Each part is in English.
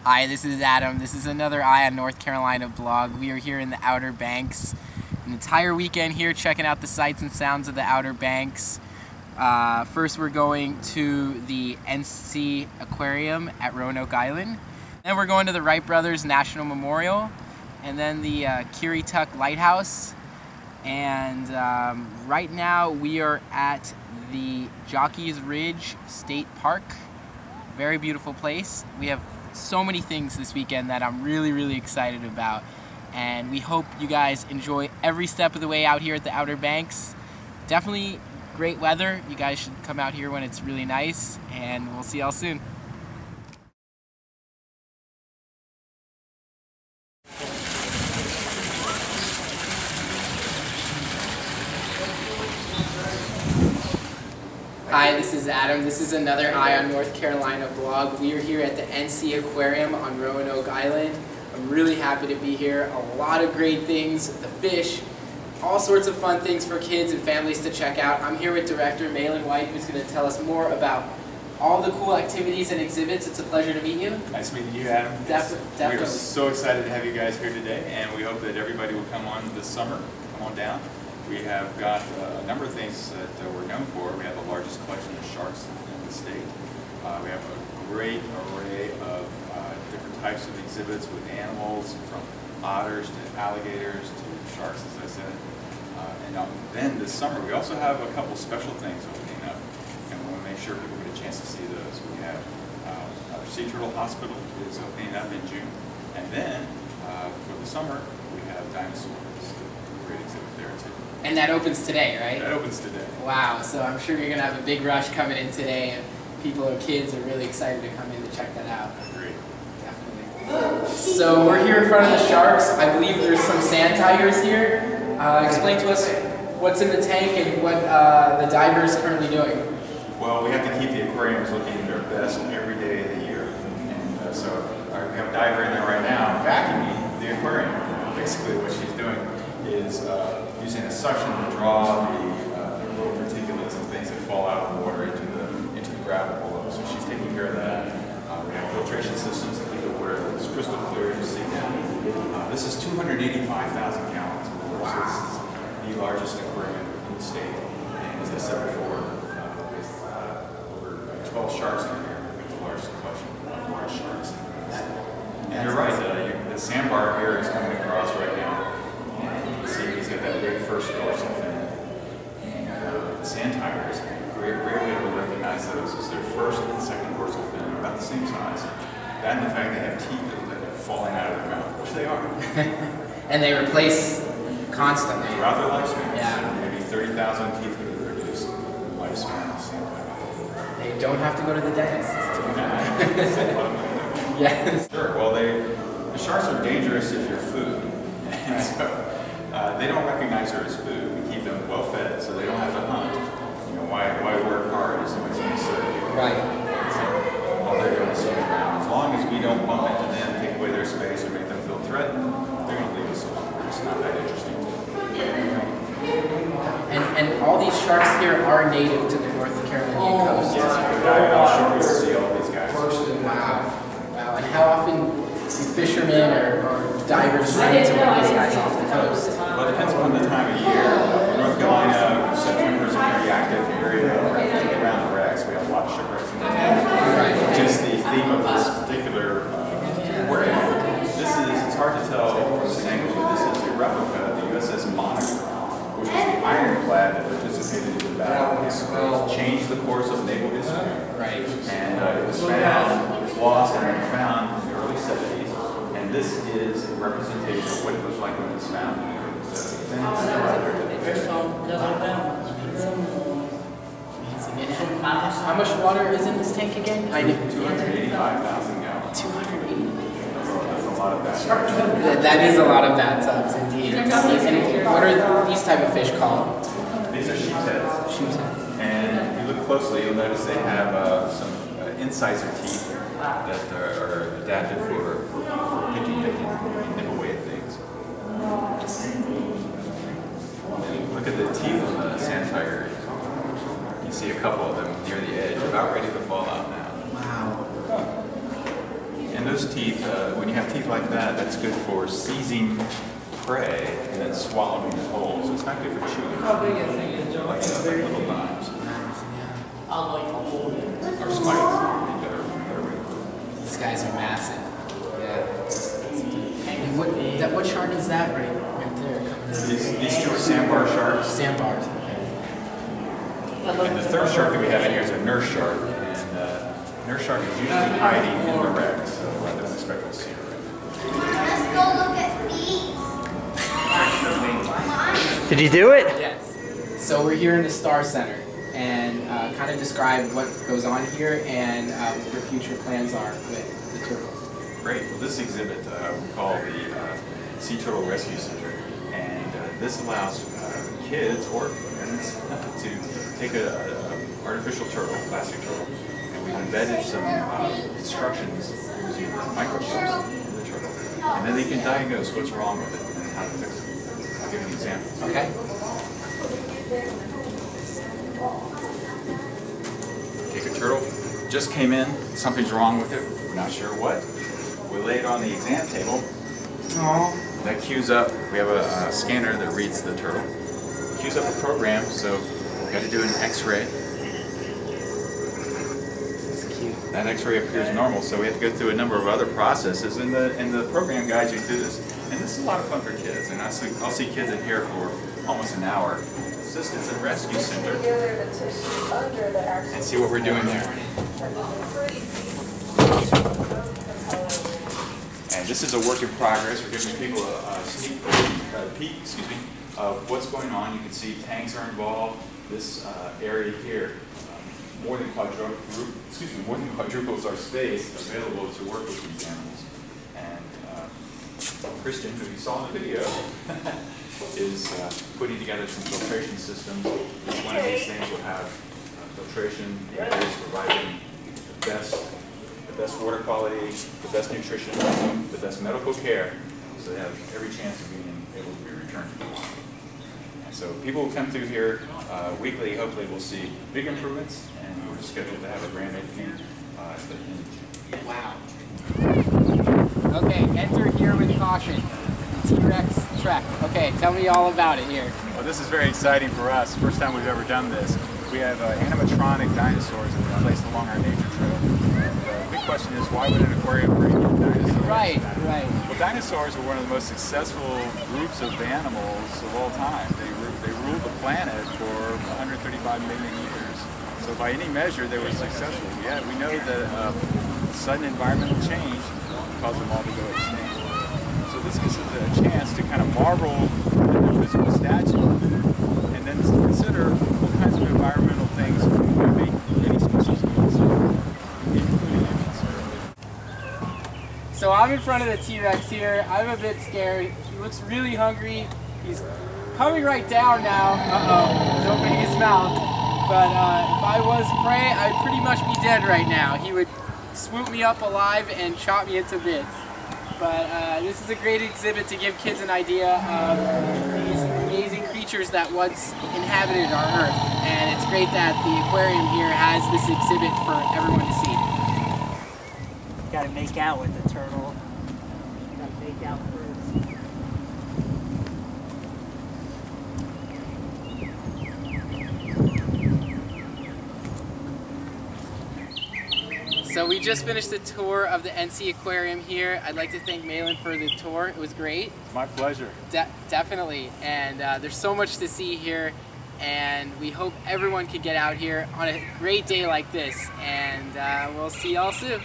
Hi, this is Adam. This is another Eye on North Carolina blog. We are here in the Outer Banks. An entire weekend here checking out the sights and sounds of the Outer Banks. First we're going to the NC Aquarium at Roanoke Island. Then we're going to the Wright Brothers Memorial, and then the Currituck Lighthouse. And right now we are at the Jockey's Ridge State Park. Very beautiful place. We have so many things this weekend that I'm really excited about, and we hope you guys enjoy every step of the way out here at the Outer Banks. Definitely great weather. You guys should come out here when it's really nice, and we'll see y'all soon. Hi, this is Adam. This is another Eye on North Carolina blog. We are here at the NC Aquarium on Roanoke Island. I'm really happy to be here. A lot of great things, the fish, all sorts of fun things for kids and families to check out. I'm here with director Maylon, who's going to tell us more about all the cool activities and exhibits. It's a pleasure to meet you. Nice meeting you, Adam. Definitely. We are so excited to have you guys here today, and we hope that everybody will come on this summer. Come on down. We have got a number of things that we're known for. We have the largest collection of sharks in the state. We have a great array of different types of exhibits with animals, from otters to alligators to sharks, as I said. And then this summer, we also have a couple special things opening up, and we want to make sure people get a chance to see those. We have our Sea Turtle Hospital is opening up in June, and then for the summer, we have dinosaurs. Great exhibit there too. And that opens today, right? That opens today. Wow, so I'm sure you're going to have a big rush coming in today, and people or kids are really excited to come in to check that out. Great. Definitely. So we're here in front of the sharks. I believe there's some sand tigers here. Explain to us what's in the tank and what the diver is currently doing. Well, we have to keep the aquariums looking their best every day of the year. And so we have a diver in there right now vacuuming the aquarium. Basically what she's doing is using a suction to draw the little particulates and things that fall out of the water into the gravel below. So she's taking care of that. We have filtration systems that keep the water that's crystal clear to see down. This is 285,000 gallons of water. So this is the largest aquarium in the state. And as I said before, with over 12 sharks in here, we have the largest collection of large sharks. And you're right, the sandbar here is coming across right now. He's got that big first dorsal fin. And the sand tigers, great way to recognize those is their first and second dorsal fin are about the same size. That and the fact they have teeth that are falling out of their mouth, which they are. And they replace constantly. Throughout their lifespan. Yeah. Maybe 30,000 teeth could be reduced in the lifespan of sand tigers. They don't have to go to the dentist. Yes. Sure. Well, the sharks are dangerous if you're food. And so, they don't recognize her as food. We keep them well fed, so they don't have to hunt. You know, why work hard if somebody's going to serve you? Right. So all they're doing is sitting around. As long as we don't bump into them, take away their space, or make them feel threatened, they're going to leave us alone. It's not that interesting. And all these sharks here are native to the North Carolina coast. Yes, you go dive offshore, you'll see all these guys. Wow. Wow. And how often do fishermen or divers run into one of these guys off the coast? Well, it depends upon the time of year. For North Carolina, September is a very active area around the wrecks. We have a lot of shipwrecks in there. Just the theme of this particular aquarium. It's hard to tell from this angle, but this is a replica of the USS Monitor, which is the ironclad that participated in the battle. It changed the course of naval history. Right. And it was found, it was lost and then found in the early 70s. And this is a representation of what it was like when it was found. How much water is in this tank again? 285,000 gallons. 280. That's a lot of bathtubs. That is a lot of bathtubs, indeed. And what are these type of fish called? These are sheep's heads. Sheep's heads. And if you look closely, you'll notice they have some incisor teeth that are adapted for picking. They can nip away at things. And look at the teeth on the sand tiger. You see a couple of them near the edge, about ready to fall out now. Wow. And those teeth, when you have teeth like that, that's good for seizing prey and then swallowing it whole. So it's not good for chewing. How big is it? Like little knives. Or spikes. These guys are massive. Yeah. And what shark is that right there? These two are sandbar sharks. Sandbars. And the third shark that we have in here is a nurse shark. And nurse shark is usually hiding in the wreck, so I don't expect to see her. Let's go look at these. Did you do it? Yes. So we're here in the Star Center, and kind of describe what goes on here and what your future plans are with the turtles. Great. Well, this exhibit we call the Sea Turtle Rescue Center, and this allows kids or parents to take an artificial turtle, plastic turtle, and we've embedded some instructions using microchips in the turtle, and then they can diagnose what's wrong with it and how to fix it. I'll give you an example. Okay. Take a turtle, just came in, something's wrong with it, we're not sure what. We lay it on the exam table. Aww. That queues up, we have a scanner that reads the turtle. Queues up a program, so we've got to do an x-ray. That's cute. That x-ray appears normal, so we have to go through a number of other processes, and the program guides you through this. And this is a lot of fun for kids, and I'll see kids in here for almost an hour. It's a rescue center, and see what we're doing there. And this is a work in progress. We're giving people a sneak peek, of what's going on. You can see tanks are involved. This area here, more than quadruples our space available to work with these animals. And Christian, who you saw in the video, is putting together some filtration systems. Each one of these things will have filtration providing the best water quality, the best nutrition, the best medical care, so they have every chance of being able to be returned to the wild. And so people will come through here weekly. Hopefully we'll see big improvements, and we're scheduled to have a grand opening at the end of June. Wow. Okay, enter here with caution. T-Rex Trek. Okay, tell me all about it here. Well, this is very exciting for us. First time we've ever done this. We have animatronic dinosaurs that we placed along our nature trail. The big question is, why would an aquarium bring in dinosaurs? Right. Well, dinosaurs are one of the most successful groups of animals of all time. They ruled the planet for 135 million years. So by any measure, they were successful. Yeah, we know that sudden environmental change caused them all to go extinct. So this gives us a chance to kind of marvel at their physical stature, and then consider what kinds of environmental things would make any species conserved, including humans. So I'm in front of the T-Rex here. I'm a bit scared. He looks really hungry. He's coming right down now. He's opening his mouth. But if I was prey, I'd pretty much be dead right now. He would swoop me up alive and chop me into bits. But this is a great exhibit to give kids an idea of these amazing creatures that once inhabited our Earth. And it's great that the aquarium here has this exhibit for everyone to see. You gotta make out with the turtle. You gotta make out first. So we just finished the tour of the NC Aquarium here. I'd like to thank Maylon for the tour. It was great. My pleasure. Definitely. And there's so much to see here, and we hope everyone could get out here on a great day like this. And we'll see y'all soon.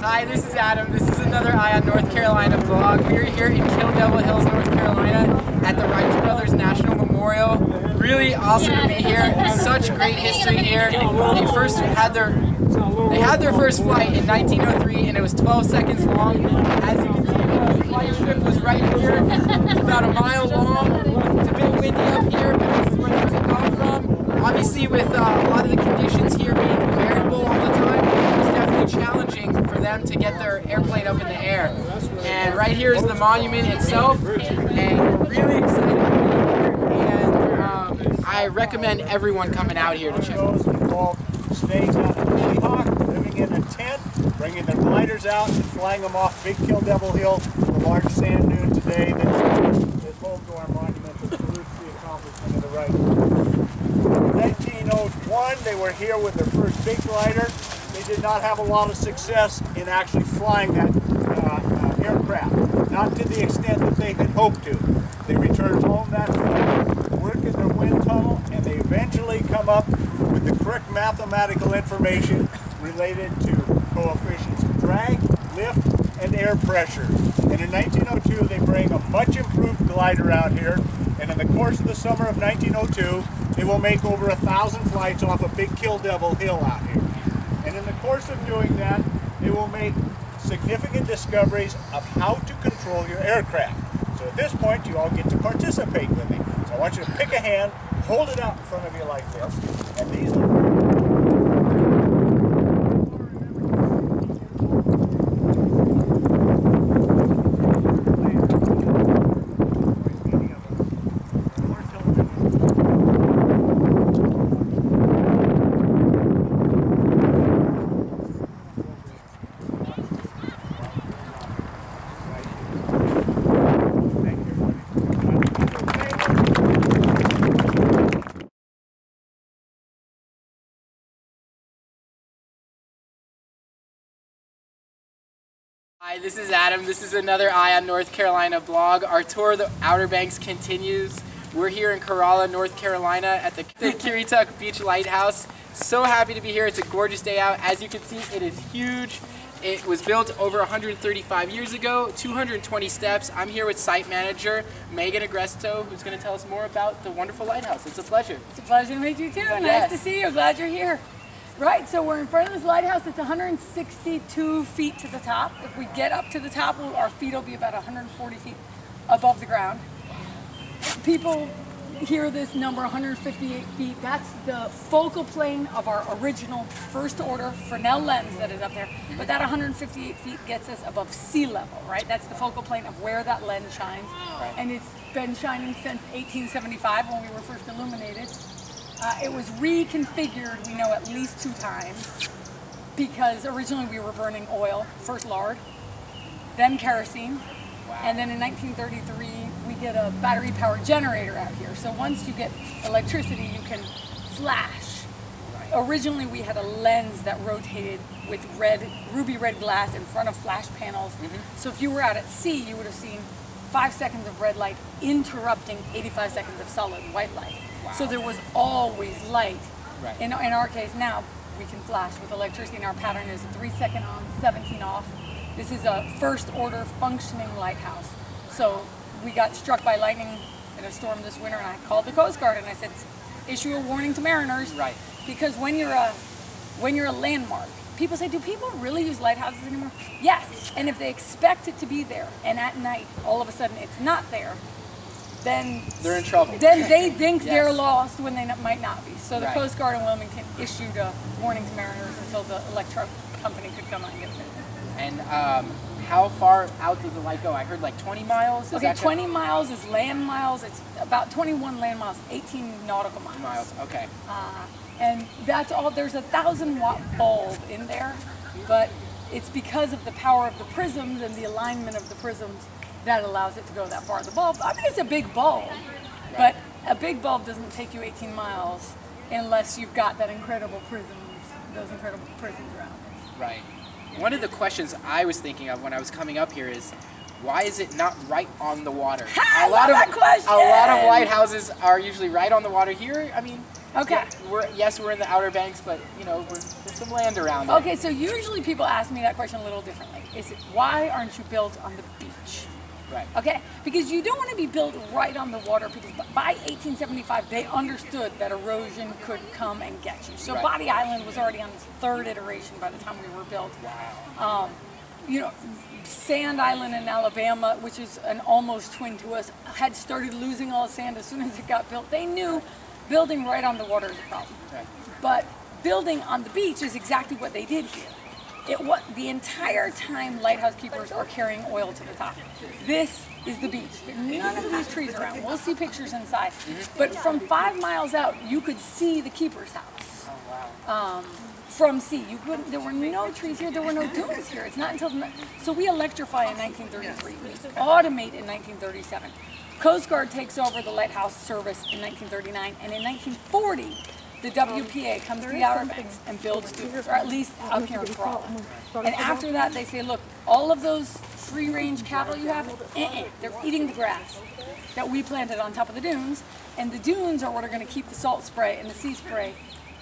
Hi, this is Adam. This is another Eye on North Carolina vlog. We're here in Kill Devil Hills, North Carolina at the Wright Brothers National Memorial. Really awesome to be here. Such great history here. They had their first flight in 1903, and it was 12 seconds long. As you can see, the flight trip was right here. It's about a mile long. It's a bit windy up here, but this is where they took off from. Obviously, with a lot of the conditions here being variable all the time, it's definitely challenging for them to get their airplane up in the air. And right here is the monument itself, and we're really excited to be here. And I recommend everyone coming out here to check. Those involve staying on a Seahawk, living in a tent, bringing their gliders out and flying them off Big Kill Devil Hill, the large sand dune today that's home to our monument that salutes the accomplishment of the Wright Brothers. In 1901, they were here with their first big glider. They did not have a lot of success in actually flying that aircraft, not to the extent that they had hoped to. They returned home that fall, work in their wind tunnel, and they eventually come up with the correct mathematical information related to coefficients of drag, lift, and air pressure. And in 1902, they bring a much improved glider out here, and in the course of the summer of 1902, they will make over 1,000 flights off of Big Kill Devil Hill out here. And in the course of doing that, they will make significant discoveries of how to control your aircraft. So at this point, you all get to participate with me. So I want you to pick a hand, hold it out in front of you like this, and these are... Hi, this is Adam. This is another Eye on North Carolina blog. Our tour of the Outer Banks continues. We're here in Corolla, North Carolina at the Currituck Beach Lighthouse. So happy to be here. It's a gorgeous day out. As you can see, it is huge. It was built over 135 years ago, 220 steps. I'm here with site manager Meghan, who's going to tell us more about the wonderful lighthouse. It's a pleasure. It's a pleasure to meet you too. Yes. Nice to see you. Glad you're here. Right, so we're in front of this lighthouse. It's 162 feet to the top. If we get up to the top, our feet will be about 140 feet above the ground. People hear this number, 158 feet. That's the focal plane of our original first order Fresnel lens that is up there. But that 158 feet gets us above sea level, right? That's the focal plane of where that lens shines. Right. And it's been shining since 1875 when we were first illuminated. It was reconfigured, we know, at least 2 times, because originally we were burning oil, first lard, then kerosene, and then in 1933 we get a battery-powered generator out here. So once you get electricity, you can flash. Originally we had a lens that rotated with ruby red glass in front of flash panels. So if you were out at sea, you would have seen 5 seconds of red light interrupting 85 seconds of solid white light. Wow. So there was always light. Right. In our case now, we can flash with electricity, and our pattern is 3 second on, 17 off. This is a first order functioning lighthouse. So we got struck by lightning in a storm this winter, and I called the Coast Guard and I said, issue a warning to mariners. Right. Because when you're a landmark, people say, do people really use lighthouses anymore? Yes, and if they expect it to be there, and at night, all of a sudden it's not there, then they're in trouble. Then they think they're lost when they might not be. So the Right. Coast Guard in Wilmington issued a warning to mariners until the electric company could come out and get it. And how far out does the light go? I heard like 20 miles? Is Okay, that 20 miles is land miles. It's about 21 land miles, 18 nautical miles. Okay. And that's all. There's a 1,000-watt bulb in there, but it's because of the power of the prisms and the alignment of the prisms that allows it to go that far. The bulb, I mean, it's a big bulb, but a big bulb doesn't take you 18 miles unless you've got that incredible prisms, those incredible prisms around it. Right. One of the questions I was thinking of when I was coming up here is, why is it not right on the water? I love that question! A lot of lighthouses are usually right on the water. Here, I mean, okay. Yes, we're in the Outer Banks, but you know, there's some land around it. Okay, so usually people ask me that question a little differently. Is it, why aren't you built on the beach? Right. Okay, because you don't want to be built right on the water, because by 1875 they understood that erosion could come and get you. So Right. Body Island was already on its 3rd iteration by the time we were built. Wow. You know, Sand Island in Alabama, which is an almost twin to us, had started losing all the sand as soon as it got built. They knew building right on the water is a problem. Right. But building on the beach is exactly what they did here. the entire time lighthouse keepers are carrying oil to the top. This is the beach. None of these trees around. We'll see pictures inside. But from 5 miles out, you could see the keeper's house. From sea. There were no trees here, there were no dunes here. It's not until, so we electrify in 1933, we automate in 1937. Coast Guard takes over the lighthouse service in 1939, and in 1940, the WPA comes to the Outer Banks and builds dunes, or at least up here in Corolla. And after that, they say, look, all of those free-range cattle you have, they're eating the grass that we planted on top of the dunes, and the dunes are what are going to keep the salt spray and the sea spray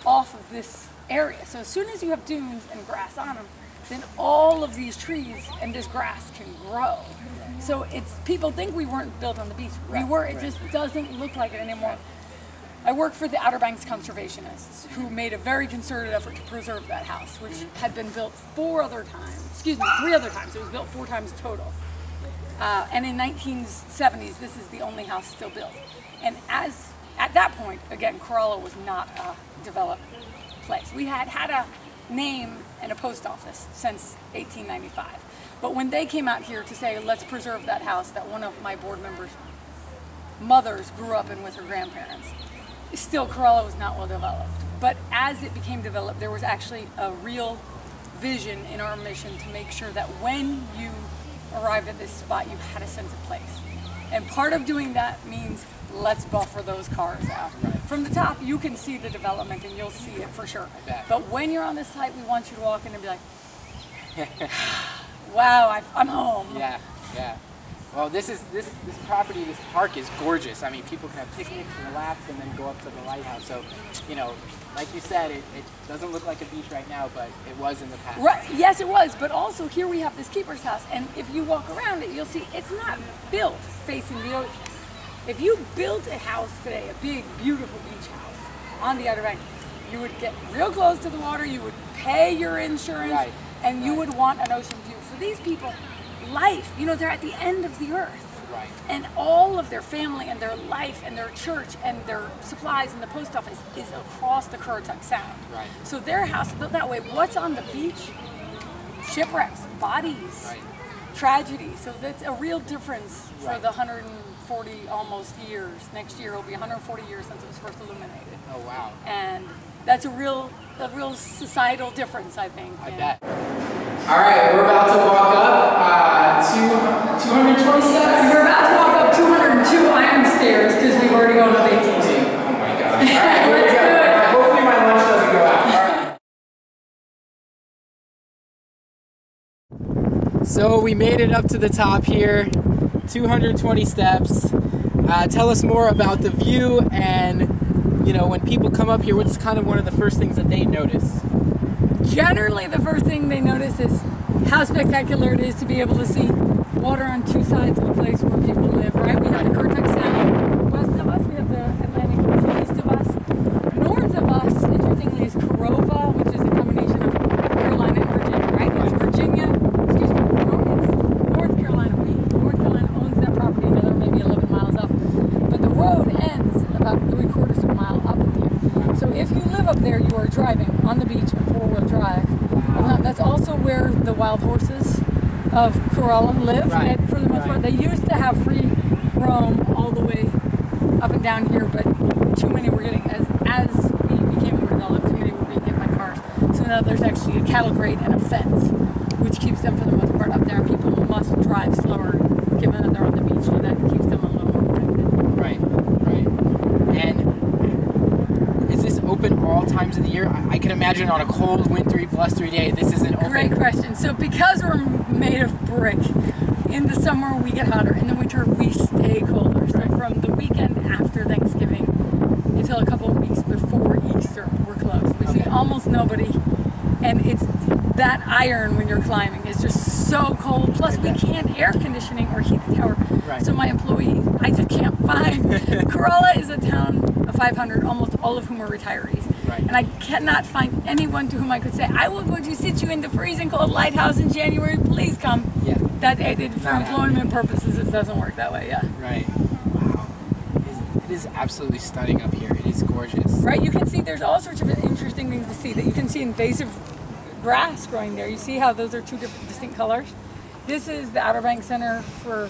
off of this area. So as soon as you have dunes and grass on them, then all of these trees and this grass can grow. So people think we weren't built on the beach. We were, it just doesn't look like it anymore. I work for the Outer Banks conservationists who made a very concerted effort to preserve that house, which had been built 3 other times. It was built 4 times total. And in 1970s, this is the only house still built. And at that point, again, Corolla was not a developed place. We had a name and a post office since 1895. But when they came out here to say, let's preserve that house that one of my board members' mothers grew up in with her grandparents, still Corolla was not well developed. But as it became developed, there was actually a real vision in our mission to make sure that when you arrived at this spot, you had a sense of place. And part of doing that means let's buffer those cars out. From the top, you can see the development and you'll see it for sure. But when you're on this site, we want you to walk in and be like, wow, I'm home. Yeah. Well, this property, this park is gorgeous. I mean, people can have picnics and relax and then go up to the lighthouse. So, you know, like you said, it doesn't look like a beach right now, but it was in the past. Right. Yes, it was. But also here we have this keeper's house, and if you walk around it, you'll see it's not built facing the ocean. If you built a house today, a big, beautiful beach house on the Outer Banks, you would get real close to the water, you would pay your insurance, and you would want an ocean view. For these people, life, you know, they're at the end of the earth. And all of their family and their life and their church and their supplies and the post office is across the Currituck Sound. So their house is built that way. What's on the beach? Shipwrecks, bodies, tragedy. So that's a real difference for the 140 almost years. Next year will be 140 years since it was first illuminated. Oh wow. And that's a real societal difference, I think. I bet. All right, we're about to walk up 220 steps. We're about to walk up 202 iron stairs because we've already gone up 18. Oh my gosh. All right, let's do it. Hopefully my lunch doesn't go out. All right. So we made it up to the top here, 220 steps. Tell us more about the view, and you know, when people come up here, what's kind of one of the first things that they notice? Generally, the first thing they notice is how spectacular it is to be able to see water on 2 sides of a place where people live, right? We have the Currituck Sound west of us, we have the Atlantic Ocean east of us. North of us, interestingly, is Corolla, which is a combination of Carolina and Virginia, right? It's Virginia, excuse me, it's North Carolina. North Carolina owns that property, another maybe 11 miles up. But the road ends about 3/4 of a mile up from here. So if you live up there, you are driving on the beach in 4-wheel drive. That's also where the wild horses of Corolla live. And for the most part, they used to have free roam all the way up and down here, but too many were getting, as we became more developed, too many were being hit by cars. So now there's actually a cattle grate and a fence, which keeps them for the most part up there. People must drive slower, given that they're on the beach, so that keeps them a little more protected. Right. And is this open all times of the year? I can imagine on a cold, wintry, blustery day, this isn't open. Great question. So because we're made of brick, in the summer we get hotter, in the winter we stay colder. So from the weekend after Thanksgiving until a couple of weeks before Easter, we're closed. We see almost nobody, and it's that iron when you're climbing is just so cold. Plus we can't air conditioning or heat the tower. So my employees, I just can't find. Corolla is a town of 500, almost all of whom are retirees. And I cannot find anyone to whom I could say, I will go to sit you in the freezing cold lighthouse in January, please come. That for employment purposes, it doesn't work that way, Right. Wow. It is absolutely stunning up here. It is gorgeous. Right, you can see there's all sorts of interesting things to see. That you can see invasive grass growing there. You see how those are two different distinct colors? This is the Outer Banks Center for,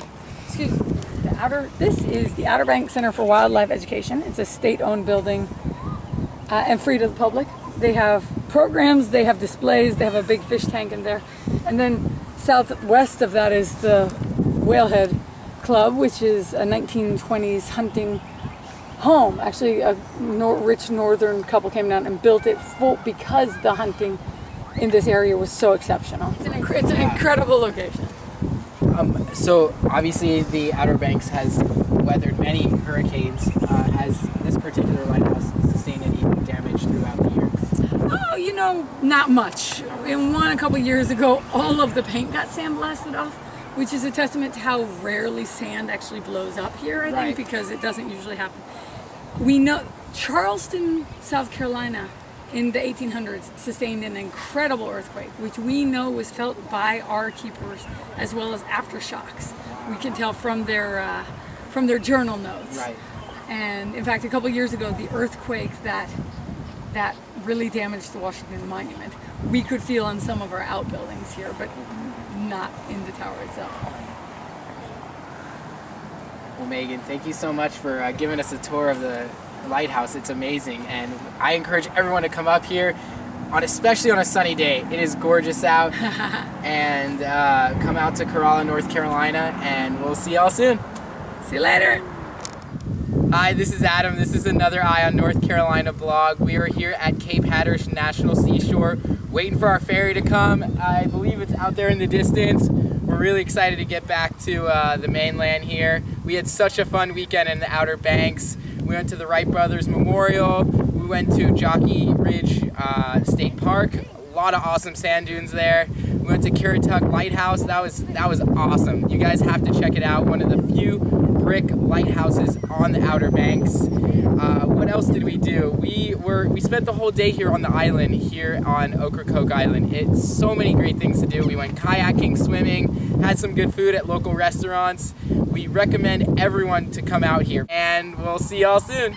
this is the Outer Banks Center for Wildlife Education. It's a state-owned building and free to the public. They have programs, they have displays, they have a big fish tank in there. And then southwest of that is the Whalehead Club, which is a 1920s hunting home. Actually, a rich northern couple came down and built it full because the hunting in this area was so exceptional. It's an incredible location. So obviously the Outer Banks has weathered many hurricanes. Has this particular lighthouse sustained any damage throughout the year? Oh, you know, not much. In one a couple years ago, all of the paint got sandblasted off, which is a testament to how rarely sand actually blows up here, I think, because it doesn't usually happen. We know Charleston, South Carolina, in the 1800s sustained an incredible earthquake, which we know was felt by our keepers as well as aftershocks. We can tell from their journal notes. Right. And in fact, a couple years ago, the earthquake that really damaged the Washington Monument, we could feel on some of our outbuildings here, but not in the tower itself. Well, Megan, thank you so much for giving us a tour of the lighthouse. It's amazing, and I encourage everyone to come up here, especially on a sunny day. It is gorgeous out, and come out to Corolla, North Carolina, and we'll see y'all soon. See you later. Hi, this is Adam. This is another Eye on North Carolina blog. We are here at Cape Hatteras National Seashore, waiting for our ferry to come. I believe it's out there in the distance. We're really excited to get back to the mainland here. We had such a fun weekend in the Outer Banks. We went to the Wright Brothers Memorial. We went to Jockey Ridge State Park. A lot of awesome sand dunes there. We went to Currituck Lighthouse. That was awesome. You guys have to check it out. One of the few brick lighthouses on the Outer Banks. What else did we do? We spent the whole day here on the island, here on Ocracoke Island. It's so many great things to do. We went kayaking, swimming, had some good food at local restaurants. We recommend everyone to come out here, and we'll see y'all soon.